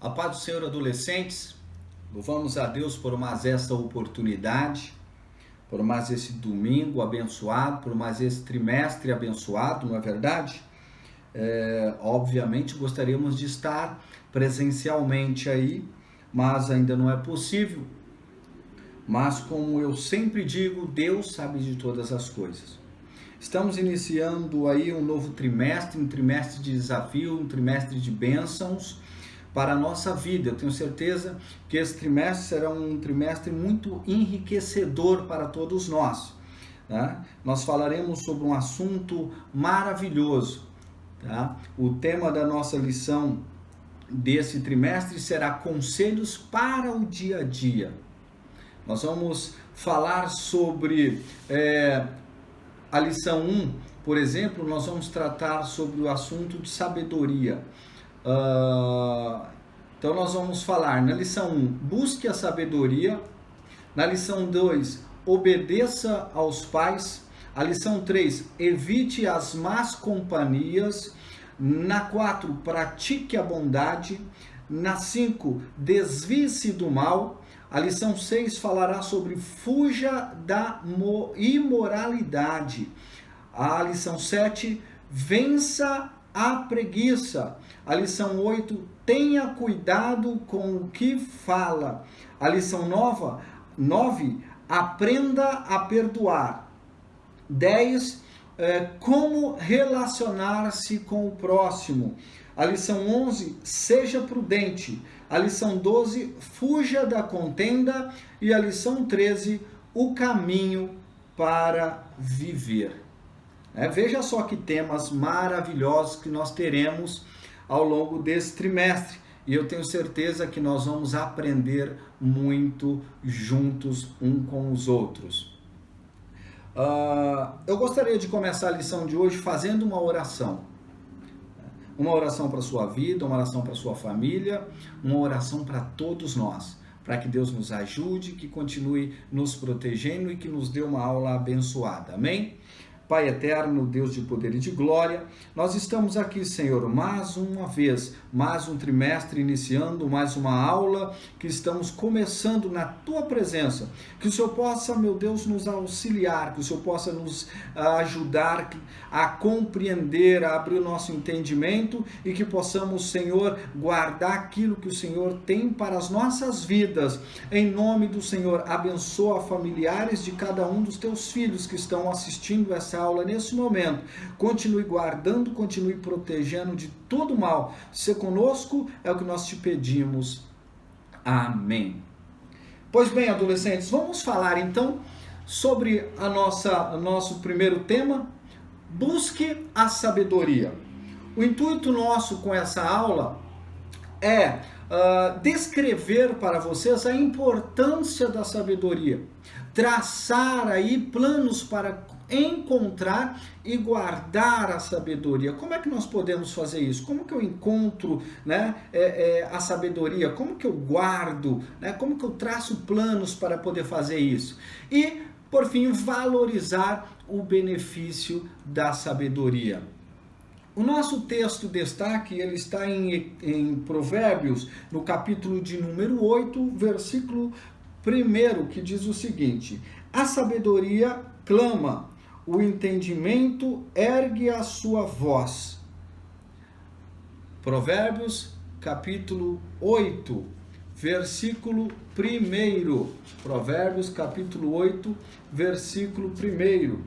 A paz do Senhor, adolescentes. Louvamos a Deus por mais esta oportunidade, por mais esse domingo abençoado, por mais esse trimestre abençoado, não é verdade? Obviamente gostaríamos de estar presencialmente aí, mas ainda não é possível. Mas como eu sempre digo, Deus sabe de todas as coisas. Estamos iniciando aí um novo trimestre, um trimestre de desafio, um trimestre de bênçãos para a nossa vida. Eu tenho certeza que esse trimestre será um trimestre muito enriquecedor para todos nós, tá? Nós falaremos sobre um assunto maravilhoso, tá? O tema da nossa lição desse trimestre será conselhos para o dia a dia. Nós vamos falar sobre a lição 1, por exemplo, nós vamos tratar sobre o assunto de sabedoria. Então nós vamos falar na lição 1, busque a sabedoria. Na lição 2, obedeça aos pais. A lição 3, evite as más companhias. Na 4, pratique a bondade. Na 5, desvie-se do mal. A lição 6 falará sobre fuja da imoralidade. A lição 7, vença a preguiça. A lição 8, tenha cuidado com o que fala. A lição 9, aprenda a perdoar. 10, como relacionar-se com o próximo. A lição 11, seja prudente. A lição 12, fuja da contenda. E a lição 13, o caminho para viver. Veja só que temas maravilhosos que nós teremos ao longo desse trimestre. E eu tenho certeza que nós vamos aprender muito juntos um com os outros. Eu gostaria de começar a lição de hoje fazendo uma oração. Uma oração para a sua vida, uma oração para a sua família, uma oração para todos nós. Para que Deus nos ajude, que continue nos protegendo e que nos dê uma aula abençoada. Amém? Pai eterno, Deus de poder e de glória, nós estamos aqui, Senhor, mais uma vez, mais um trimestre iniciando, mais uma aula que estamos começando na Tua presença. Que o Senhor possa, meu Deus, nos auxiliar, que o Senhor possa nos ajudar a compreender, a abrir o nosso entendimento e que possamos, Senhor, guardar aquilo que o Senhor tem para as nossas vidas. Em nome do Senhor, abençoa familiares de cada um dos Teus filhos que estão assistindo essa aula nesse momento. Continue guardando, continue protegendo de todo mal. Se conosco é o que nós te pedimos. Amém. Pois bem, adolescentes, vamos falar então sobre o nosso primeiro tema. Busque a sabedoria. O intuito nosso com essa aula é descrever para vocês a importância da sabedoria, traçar aí planos para encontrar e guardar a sabedoria. Como é que nós podemos fazer isso? Como que eu encontro, a sabedoria? Como que eu guardo? Como que eu traço planos para poder fazer isso? E, por fim, valorizar o benefício da sabedoria. O nosso texto destaque, ele está em Provérbios, no capítulo de número 8, versículo 1, que diz o seguinte: a sabedoria clama, o entendimento ergue a sua voz. Provérbios, capítulo 8, versículo 1. Provérbios, capítulo 8, versículo 1.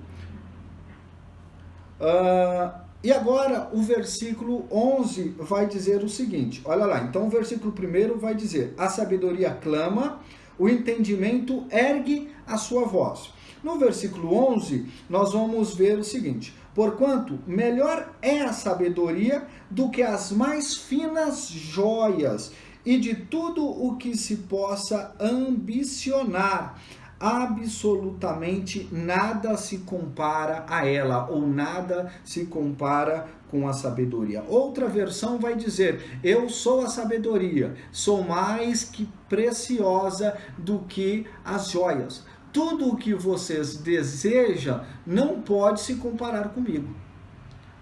E agora o versículo 11 vai dizer o seguinte, olha lá, então o versículo 1 vai dizer: a sabedoria clama, o entendimento ergue a sua voz. No versículo 11, nós vamos ver o seguinte: porquanto melhor é a sabedoria do que as mais finas joias, e de tudo o que se possa ambicionar, absolutamente nada se compara a ela, ou nada se compara com a sabedoria. Outra versão vai dizer: eu sou a sabedoria, sou mais que preciosa do que as joias. Tudo o que vocês desejam não pode se comparar comigo.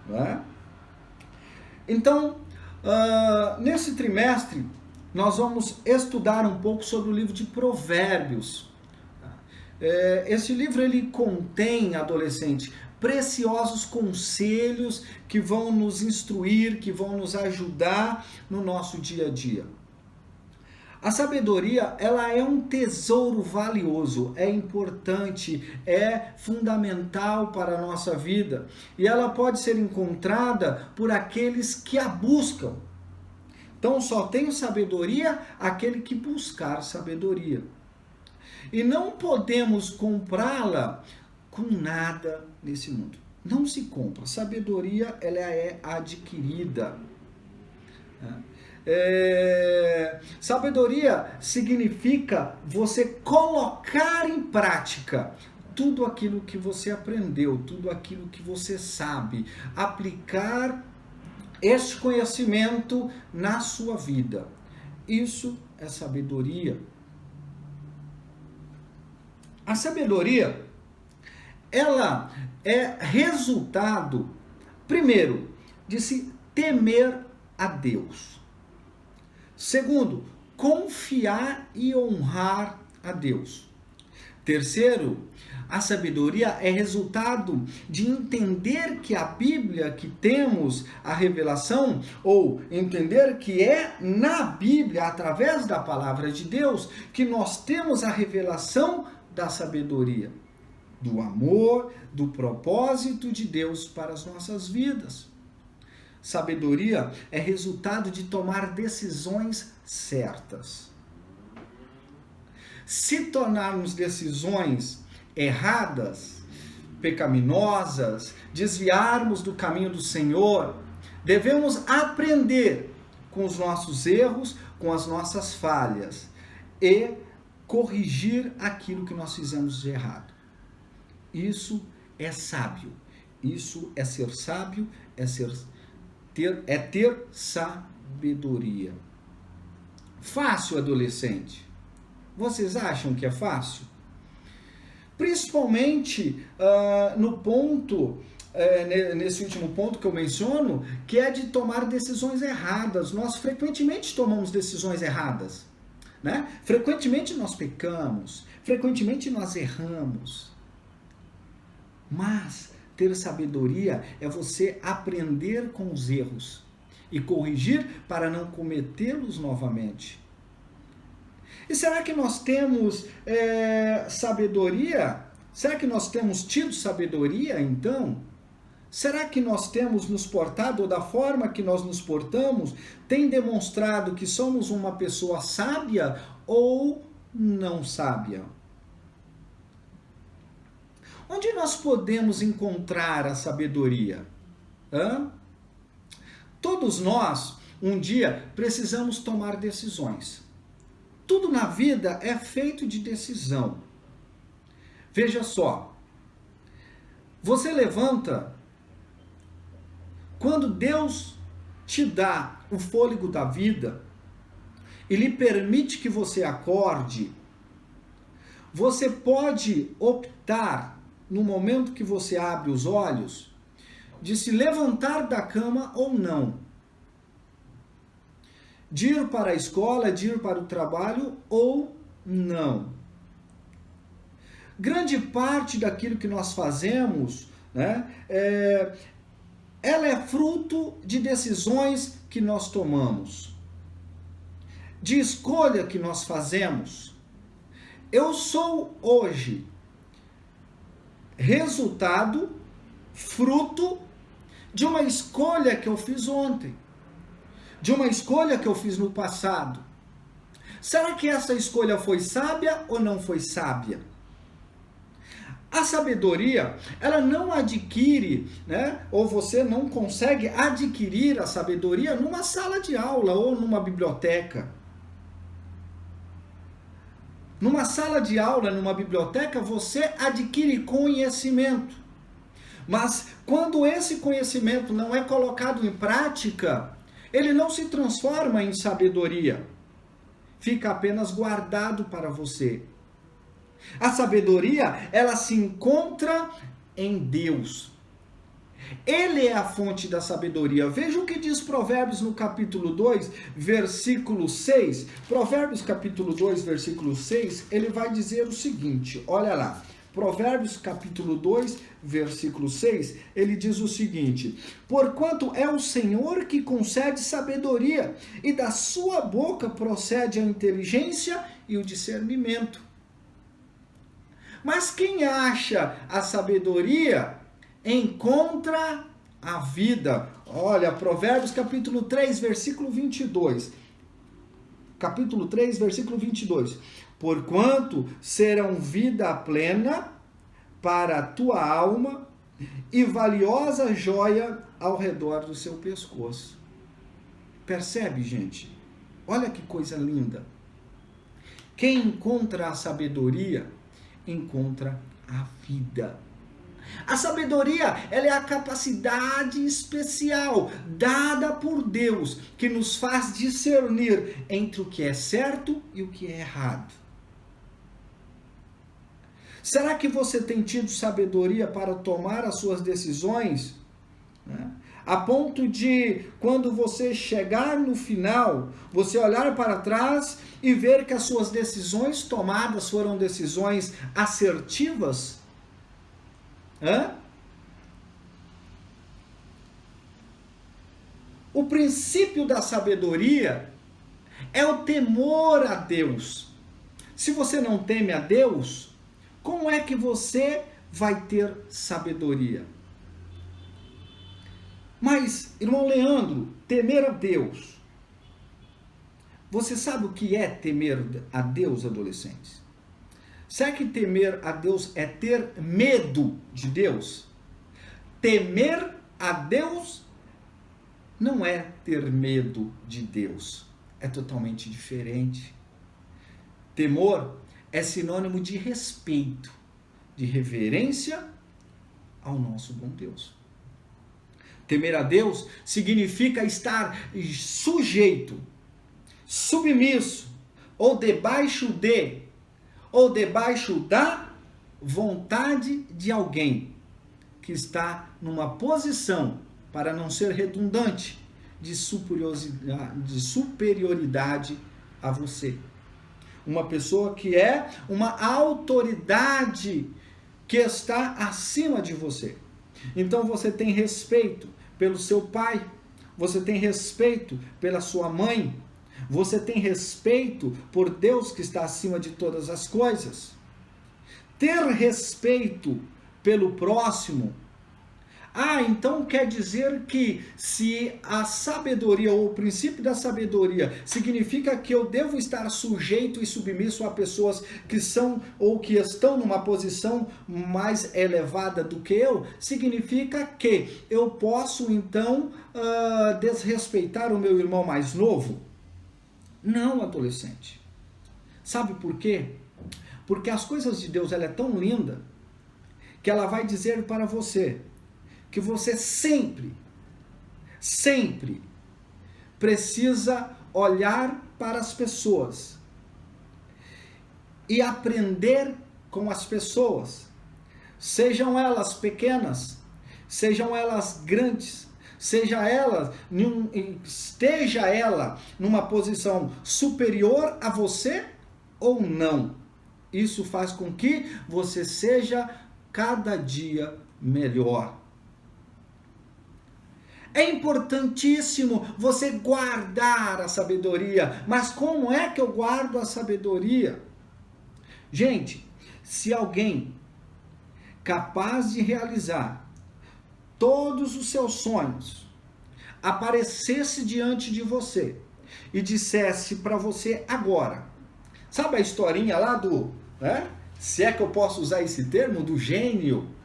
Não é? Então, nesse trimestre, nós vamos estudar um pouco sobre o livro de Provérbios. Esse livro ele contém, adolescente, preciosos conselhos que vão nos instruir, que vão nos ajudar no nosso dia a dia. A sabedoria, ela é um tesouro valioso, é importante, é fundamental para a nossa vida e ela pode ser encontrada por aqueles que a buscam. Então só tem sabedoria aquele que buscar sabedoria. E não podemos comprá-la com nada nesse mundo. Não se compra. Sabedoria, ela é adquirida. Sabedoria significa você colocar em prática tudo aquilo que você aprendeu, tudo aquilo que você sabe, aplicar este conhecimento na sua vida. Isso é sabedoria. A sabedoria, ela é resultado, primeiro, de se temer a Deus. Segundo, confiar e honrar a Deus. Terceiro, a sabedoria é resultado de entender que a Bíblia que temos, a revelação, ou entender que é na Bíblia, através da palavra de Deus, que nós temos a revelação da sabedoria, do amor, do propósito de Deus para as nossas vidas. Sabedoria é resultado de tomar decisões certas. Se tornarmos decisões erradas, pecaminosas, desviarmos do caminho do Senhor, devemos aprender com os nossos erros, com as nossas falhas e corrigir aquilo que nós fizemos de errado. Isso é sábio. Isso é ser sábio, é ter sabedoria. Fácil, adolescente? Vocês acham que é fácil? Principalmente no ponto, nesse último ponto que eu menciono, que é de tomar decisões erradas. Nós frequentemente tomamos decisões erradas, né? Frequentemente nós pecamos, frequentemente nós erramos. Mas ter sabedoria é você aprender com os erros e corrigir para não cometê-los novamente. E será que nós temos sabedoria? Será que nós temos tido sabedoria, então? Será que nós temos nos portado, ou da forma que nós nos portamos, tem demonstrado que somos uma pessoa sábia ou não sábia? Onde nós podemos encontrar a sabedoria? Todos nós, um dia, precisamos tomar decisões. Tudo na vida é feito de decisão. Veja só, você levanta, quando Deus te dá o fôlego da vida e lhe permite que você acorde, você pode optar, no momento que você abre os olhos, de se levantar da cama ou não. De ir para a escola, de ir para o trabalho ou não. Grande parte daquilo que nós fazemos, né, ela é fruto de decisões que nós tomamos, de escolha que nós fazemos. Eu sou hoje resultado, fruto de uma escolha que eu fiz ontem, de uma escolha que eu fiz no passado. Será que essa escolha foi sábia ou não foi sábia? A sabedoria, ela não adquire, né? Ou você não consegue adquirir a sabedoria numa sala de aula ou numa biblioteca. Numa sala de aula, numa biblioteca, você adquire conhecimento. Mas quando esse conhecimento não é colocado em prática, ele não se transforma em sabedoria. Fica apenas guardado para você. A sabedoria, ela se encontra em Deus. Ele é a fonte da sabedoria. Veja o que diz Provérbios no capítulo 2, versículo 6. Provérbios capítulo 2, versículo 6, ele vai dizer o seguinte, olha lá. Provérbios capítulo 2, versículo 6, ele diz o seguinte: porquanto é o Senhor que concede sabedoria, e da sua boca procede a inteligência e o discernimento. Mas quem acha a sabedoria encontra a vida. Olha, Provérbios capítulo 3, versículo 22. Capítulo 3, versículo 22. Porquanto serão vida plena para a tua alma e valiosa joia ao redor do seu pescoço. Percebe, gente? Olha que coisa linda. Quem encontra a sabedoria, encontra a vida. A sabedoria, ela é a capacidade especial dada por Deus que nos faz discernir entre o que é certo e o que é errado. Será que você tem tido sabedoria para tomar as suas decisões? A ponto de, quando você chegar no final, você olhar para trás e ver que as suas decisões tomadas foram decisões assertivas? O princípio da sabedoria é o temor a Deus. Se você não teme a Deus, como é que você vai ter sabedoria? Mas, irmão Leandro, temer a Deus. Você sabe o que é temer a Deus, adolescentes? Será que temer a Deus é ter medo de Deus? Temer a Deus não é ter medo de Deus. É totalmente diferente. Temor é sinônimo de respeito, de reverência ao nosso bom Deus. Temer a Deus significa estar sujeito, submisso, ou debaixo da vontade de alguém que está numa posição, para não ser redundante, de superioridade a você. Uma pessoa que é uma autoridade que está acima de você. Então você tem respeito pelo seu pai, você tem respeito pela sua mãe, você tem respeito por Deus que está acima de todas as coisas. Ter respeito pelo próximo. Então quer dizer que se a sabedoria ou o princípio da sabedoria significa que eu devo estar sujeito e submisso a pessoas que são ou que estão numa posição mais elevada do que eu, significa que eu posso então desrespeitar o meu irmão mais novo? Não, adolescente. Sabe por quê? Porque as coisas de Deus, ela é tão linda que ela vai dizer para você que você sempre precisa olhar para as pessoas e aprender com as pessoas, sejam elas pequenas, sejam elas grandes, esteja ela numa posição superior a você ou não. Isso faz com que você seja cada dia melhor. É importantíssimo você guardar a sabedoria. Mas como é que eu guardo a sabedoria? Gente, se alguém capaz de realizar todos os seus sonhos aparecesse diante de você e dissesse para você agora, sabe a historinha lá do, se é que eu posso usar esse termo, do gênio?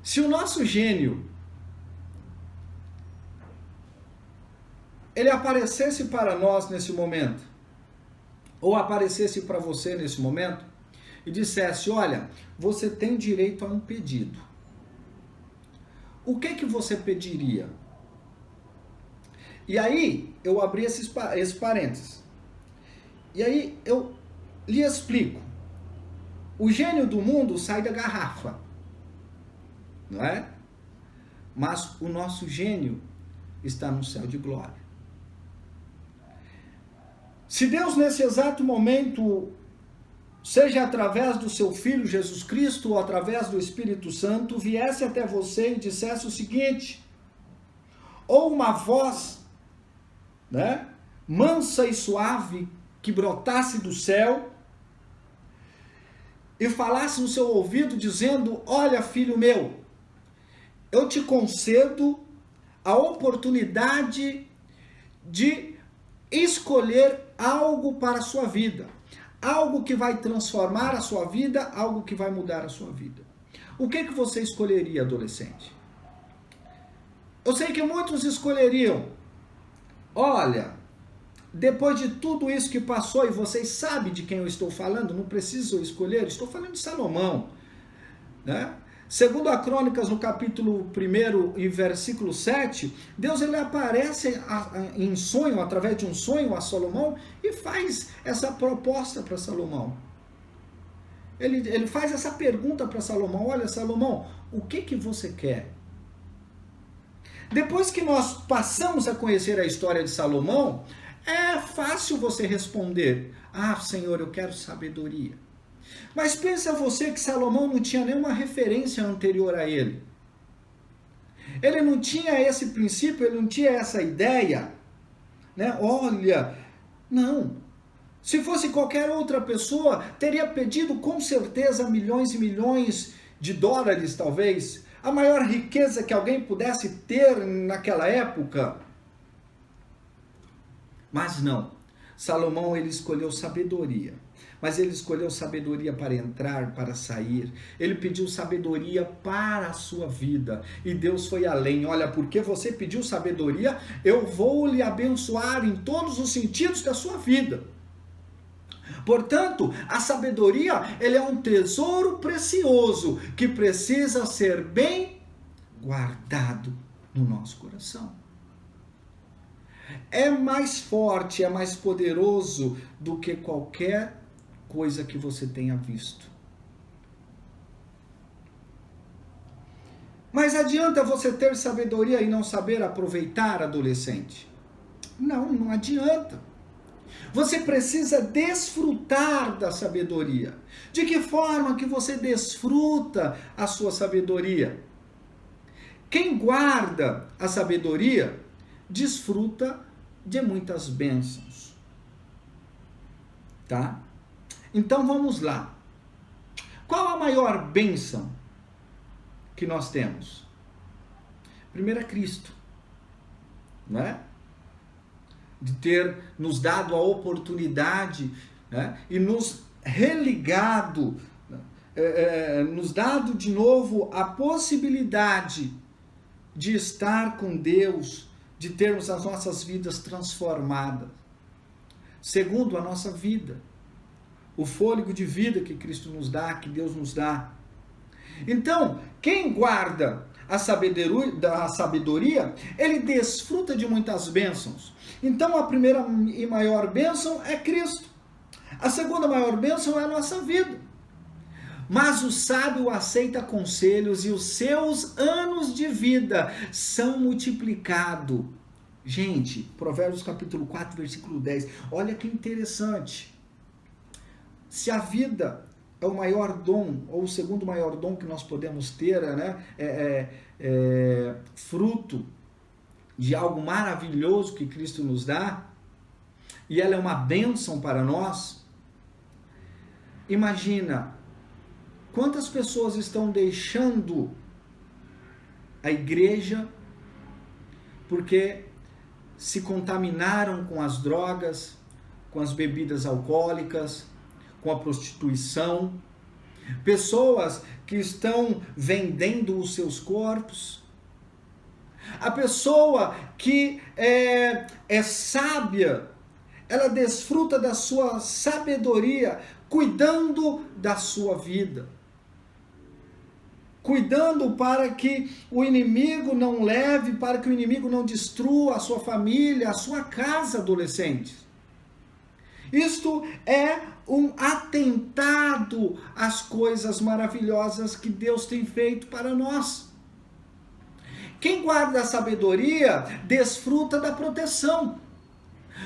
Se o nosso gênio, ele aparecesse para nós nesse momento, ou aparecesse para você nesse momento, e dissesse, olha, você tem direito a um pedido. O que você pediria? E aí, eu abri esse parênteses. E aí, eu lhe explico. O gênio do mundo sai da garrafa. não é? Mas o nosso gênio está no céu de glória. Se Deus nesse exato momento, seja através do seu Filho Jesus Cristo ou através do Espírito Santo, viesse até você e dissesse o seguinte, ou uma voz, né, mansa e suave que brotasse do céu e falasse no seu ouvido dizendo, olha filho meu, eu te concedo a oportunidade de escolher algo para a sua vida. Algo que vai transformar a sua vida, algo que vai mudar a sua vida. O que você escolheria, adolescente? Eu sei que muitos escolheriam, olha, depois de tudo isso que passou, e vocês sabem de quem eu estou falando, não preciso escolher, estou falando de Salomão, né? Segundo a Crônicas, no capítulo 1 e versículo 7, Deus ele aparece em sonho, através de um sonho a Salomão, e faz essa proposta para Salomão. Ele faz essa pergunta para Salomão, olha Salomão, o que você quer? Depois que nós passamos a conhecer a história de Salomão, é fácil você responder, ah Senhor, eu quero sabedoria. Mas pensa você que Salomão não tinha nenhuma referência anterior a ele. Ele não tinha esse princípio, ele não tinha essa ideia, né? Olha, não. Se fosse qualquer outra pessoa, teria pedido com certeza milhões e milhões de dólares, talvez. A maior riqueza que alguém pudesse ter naquela época. Mas não. Salomão, ele escolheu sabedoria. Mas ele escolheu sabedoria para entrar, para sair. Ele pediu sabedoria para a sua vida. E Deus foi além. Olha, porque você pediu sabedoria, eu vou lhe abençoar em todos os sentidos da sua vida. Portanto, a sabedoria, ele é um tesouro precioso que precisa ser bem guardado no nosso coração. É mais forte, é mais poderoso do que qualquer coisa que você tenha visto. Mas adianta você ter sabedoria e não saber aproveitar, adolescente? Não, não adianta. Você precisa desfrutar da sabedoria. De que forma que você desfruta a sua sabedoria? Quem guarda a sabedoria, desfruta de muitas bênçãos. Tá? Então vamos lá. Qual a maior bênção que nós temos? Primeiro é Cristo, né? De ter nos dado a oportunidade, né? E nos religado, nos dado de novo a possibilidade de estar com Deus, de termos as nossas vidas transformadas, segundo a nossa vida. O fôlego de vida que Cristo nos dá, que Deus nos dá. Então, quem guarda a sabedoria, ele desfruta de muitas bênçãos. Então, a primeira e maior bênção é Cristo. A segunda maior bênção é a nossa vida. Mas o sábio aceita conselhos e os seus anos de vida são multiplicados. Gente, Provérbios capítulo 4, versículo 10. Olha que interessante. Se a vida é o maior dom, ou o segundo maior dom que nós podemos ter, né? Fruto de algo maravilhoso que Cristo nos dá, e ela é uma bênção para nós. Imagina quantas pessoas estão deixando a igreja porque se contaminaram com as drogas, com as bebidas alcoólicas, com a prostituição, pessoas que estão vendendo os seus corpos. A pessoa que é sábia, ela desfruta da sua sabedoria, cuidando da sua vida. Cuidando para que o inimigo não leve, para que o inimigo não destrua a sua família, a sua casa, adolescente. Isto é um atentado às coisas maravilhosas que Deus tem feito para nós. Quem guarda a sabedoria desfruta da proteção.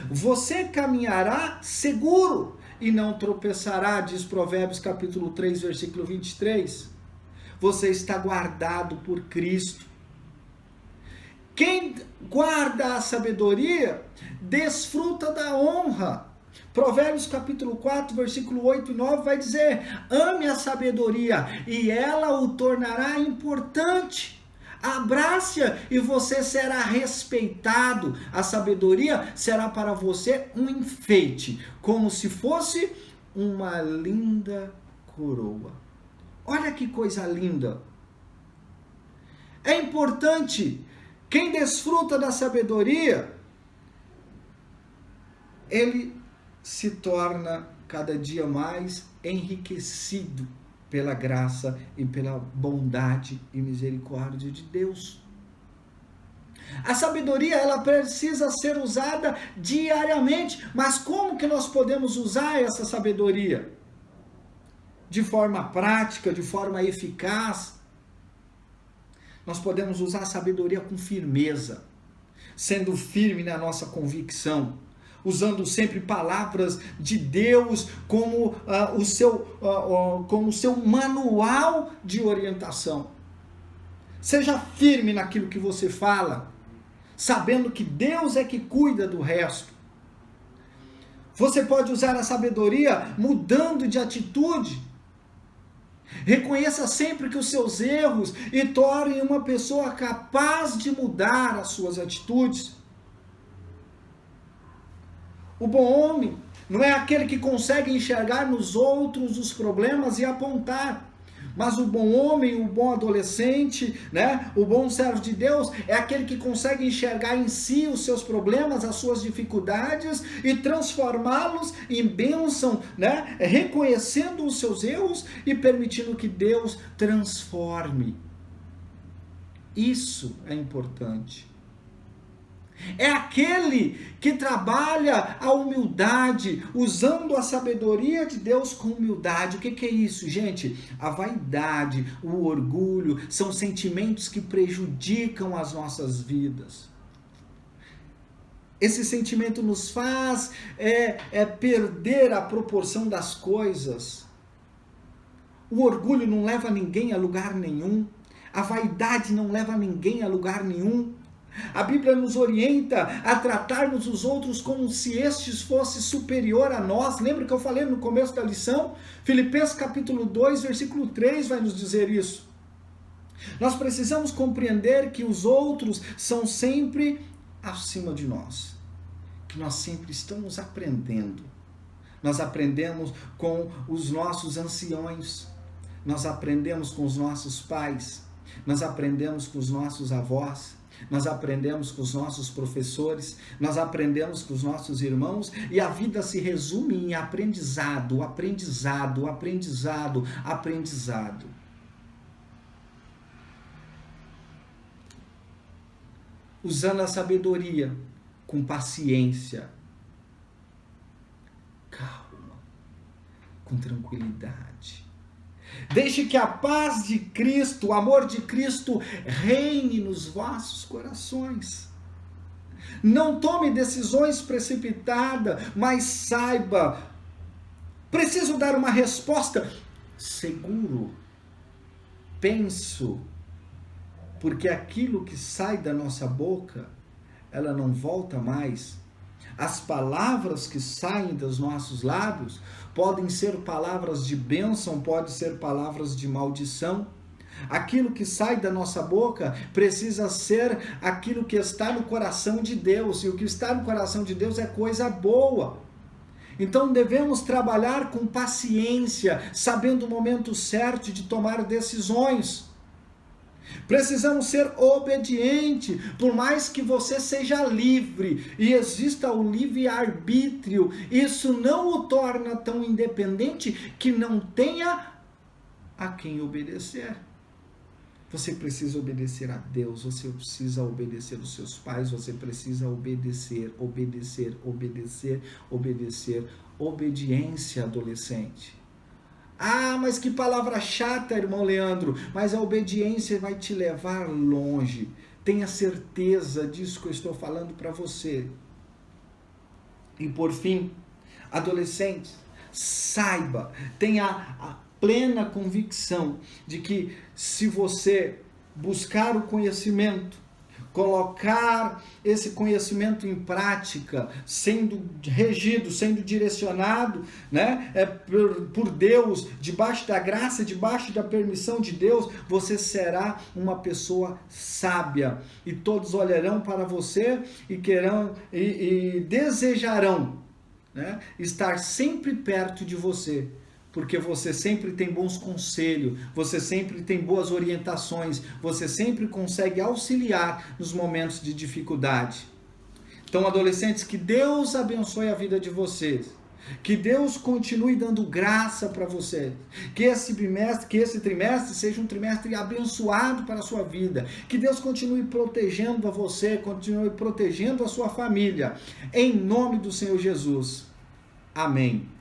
Você caminhará seguro e não tropeçará, diz Provérbios capítulo 3, versículo 23. Você está guardado por Cristo. Quem guarda a sabedoria desfruta da honra. Provérbios capítulo 4, versículo 8 e 9 vai dizer: ame a sabedoria e ela o tornará importante. Abrace-a e você será respeitado. A sabedoria será para você um enfeite, como se fosse uma linda coroa. Olha que coisa linda. É importante, quem desfruta da sabedoria, ele se torna cada dia mais enriquecido pela graça e pela bondade e misericórdia de Deus. A sabedoria, ela precisa ser usada diariamente, mas como que nós podemos usar essa sabedoria? De forma prática, de forma eficaz. Nós podemos usar a sabedoria com firmeza, sendo firme na nossa convicção, usando sempre palavras de Deus como o seu manual de orientação. Seja firme naquilo que você fala, sabendo que Deus é que cuida do resto. Você pode usar a sabedoria mudando de atitude. Reconheça sempre que os seus erros e torne uma pessoa capaz de mudar as suas atitudes. O bom homem não é aquele que consegue enxergar nos outros os problemas e apontar. Mas o bom homem, o bom adolescente, né, o bom servo de Deus, é aquele que consegue enxergar em si os seus problemas, as suas dificuldades e transformá-los em bênção, né, reconhecendo os seus erros e permitindo que Deus transforme. Isso é importante. É aquele que trabalha a humildade, usando a sabedoria de Deus com humildade. O que é isso, gente? A vaidade, o orgulho, são sentimentos que prejudicam as nossas vidas. Esse sentimento nos faz perder a proporção das coisas. O orgulho não leva ninguém a lugar nenhum. A vaidade não leva ninguém a lugar nenhum. A Bíblia nos orienta a tratarmos os outros como se estes fossem superior a nós. Lembra que eu falei no começo da lição? Filipenses capítulo 2, versículo 3 vai nos dizer isso. Nós precisamos compreender que os outros são sempre acima de nós. Que nós sempre estamos aprendendo. Nós aprendemos com os nossos anciões. Nós aprendemos com os nossos pais. Nós aprendemos com os nossos avós. Nós aprendemos com os nossos professores, nós aprendemos com os nossos irmãos, e a vida se resume em aprendizado, aprendizado, aprendizado, aprendizado. Usando a sabedoria com paciência, calma, com tranquilidade. Deixe que a paz de Cristo, o amor de Cristo reine nos vossos corações. Não tome decisões precipitadas, mas saiba, preciso dar uma resposta seguro. Penso, porque aquilo que sai da nossa boca, ela não volta mais. As palavras que saem dos nossos lábios podem ser palavras de bênção, podem ser palavras de maldição. Aquilo que sai da nossa boca precisa ser aquilo que está no coração de Deus. E o que está no coração de Deus é coisa boa. Então devemos trabalhar com paciência, sabendo o momento certo de tomar decisões. Precisamos ser obedientes, por mais que você seja livre e exista o livre-arbítrio, isso não o torna tão independente que não tenha a quem obedecer. Você precisa obedecer a Deus, você precisa obedecer os seus pais, você precisa obedecer. Obediência, adolescente. Ah, mas que palavra chata, irmão Leandro, mas a obediência vai te levar longe. Tenha certeza disso que eu estou falando para você. E por fim, adolescentes, saiba, tenha a plena convicção de que se você buscar o conhecimento, colocar esse conhecimento em prática, sendo regido, sendo direcionado, né, por Deus, debaixo da graça, debaixo da permissão de Deus, você será uma pessoa sábia e todos olharão para você e querão e desejarão, né, estar sempre perto de você. Porque você sempre tem bons conselhos, você sempre tem boas orientações, você sempre consegue auxiliar nos momentos de dificuldade. Então, adolescentes, que Deus abençoe a vida de vocês. Que Deus continue dando graça para vocês. Que esse trimestre seja um trimestre abençoado para a sua vida. Que Deus continue protegendo a você, continue protegendo a sua família. Em nome do Senhor Jesus. Amém.